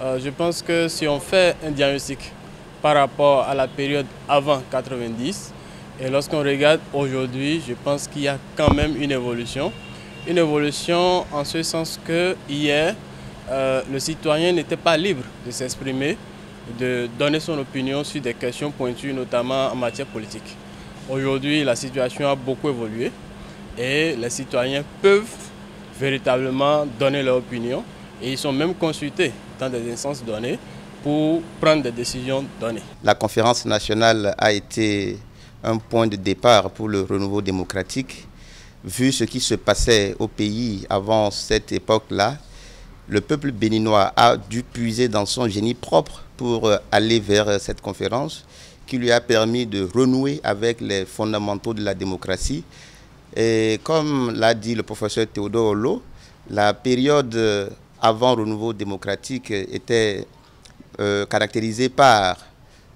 Je pense que si on fait un diagnostic par rapport à la période avant 90, et lorsqu'on regarde aujourd'hui, je pense qu'il y a quand même une évolution. Une évolution en ce sens que hier, le citoyen n'était pas libre de s'exprimer, de donner son opinion sur des questions pointues, notamment en matière politique. Aujourd'hui, la situation a beaucoup évolué et les citoyens peuvent véritablement donner leur opinion et ils sont même consultés dans des instances données pour prendre des décisions données. La conférence nationale a été un point de départ pour le renouveau démocratique. Vu ce qui se passait au pays avant cette époque-là, le peuple béninois a dû puiser dans son génie propre pour aller vers cette conférence qui lui a permis de renouer avec les fondamentaux de la démocratie. Et comme l'a dit le professeur Théodore Hollo, la période avant renouveau démocratique était caractérisée par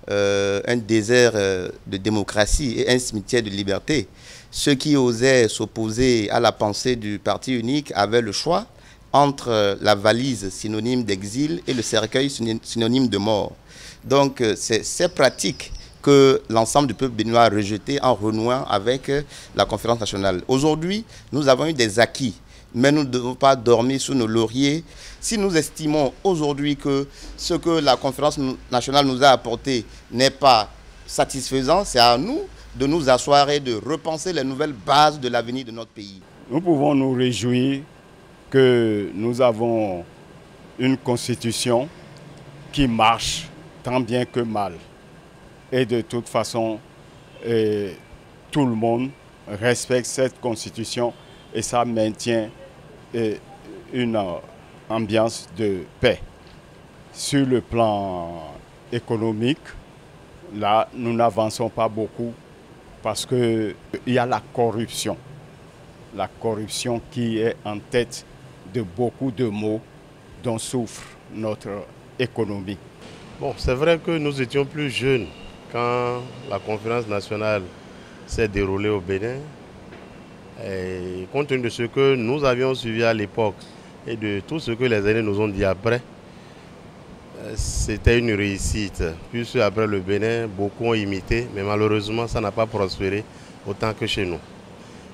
un désert de démocratie et un cimetière de liberté. Ceux qui osaient s'opposer à la pensée du parti unique avaient le choix entre la valise synonyme d'exil et le cercueil synonyme de mort. Donc c'est ces pratiques que l'ensemble du peuple béninois a rejeté en renouant avec la conférence nationale. Aujourd'hui, nous avons eu des acquis, mais nous ne devons pas dormir sous nos lauriers. Si nous estimons aujourd'hui que ce que la conférence nationale nous a apporté n'est pas satisfaisant, c'est à nous de nous asseoir et de repenser les nouvelles bases de l'avenir de notre pays. Nous pouvons nous réjouir que nous avons une constitution qui marche tant bien que mal. Et de toute façon, tout le monde respecte cette constitution et ça maintient une ambiance de paix. Sur le plan économique, là, nous n'avançons pas beaucoup parce qu'il y a la corruption. La corruption qui est en tête de beaucoup de maux dont souffre notre économie. Bon, c'est vrai que nous étions plus jeunes quand la conférence nationale s'est déroulée au Bénin. Et compte tenu de ce que nous avions suivi à l'époque et de tout ce que les aînés nous ont dit après, c'était une réussite. Puisque après le Bénin, beaucoup ont imité, mais malheureusement, ça n'a pas prospéré autant que chez nous.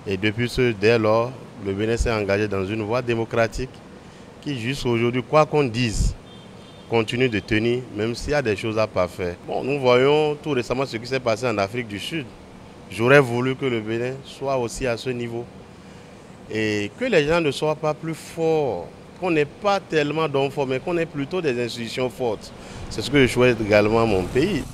Et dès lors, le Bénin s'est engagé dans une voie démocratique qui, jusqu'à aujourd'hui, quoi qu'on dise, continue de tenir, même s'il y a des choses à pas faire. Bon, nous voyons tout récemment ce qui s'est passé en Afrique du Sud. J'aurais voulu que le Bénin soit aussi à ce niveau. Et que les gens ne soient pas plus forts, qu'on n'ait pas tellement d'hommes forts, mais qu'on ait plutôt des institutions fortes. C'est ce que je souhaite également à mon pays.